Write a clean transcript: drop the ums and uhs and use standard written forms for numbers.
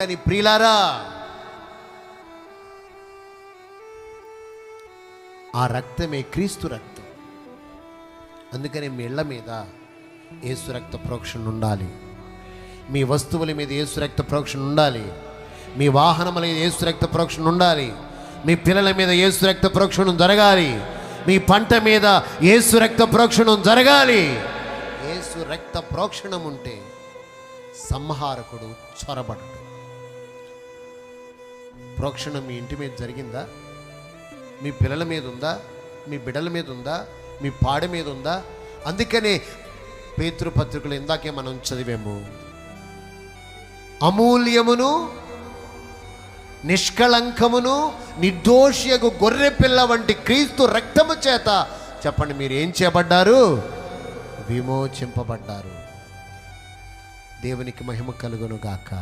కానీ ప్రియులారా, ఆ రక్తమే క్రీస్తు రక్తం. అందుకని మీ ఇళ్ల మీద యేసు రక్త ప్రోక్షణ ఉండాలి, మీ వస్తువుల మీద యేసు రక్త ప్రోక్షణ ఉండాలి, మీ వాహనముల మీద యేసు రక్త ప్రోక్షణ ఉండాలి, మీ పిల్లల మీద యేసు రక్త ప్రోక్షణం జరగాలి, మీ పంట మీద యేసు రక్త ప్రోక్షణం జరగాలి. యేసు రక్త ప్రోక్షణం ఉంటే సంహారకుడు చొరబడడు. ప్రోక్షణం మీ ఇంటి మీద జరిగిందా? మీ పిల్లల మీద ఉందా? మీ బిడ్డల మీద ఉందా? మీ పాడ మీద ఉందా? అందుకనే పేతురు పత్రికలు ఇందాకే మనం చదివాము, అమూల్యమును నిష్కళంకమును నిర్దోషియగు గొర్రె పిల్ల వంటి క్రీస్తు రక్తము చేత చెప్పండి, మీరు ఏం చేయబడ్డారు? విమోచింపబడ్డారు. దేవునికి మహిమ కలుగును గాక.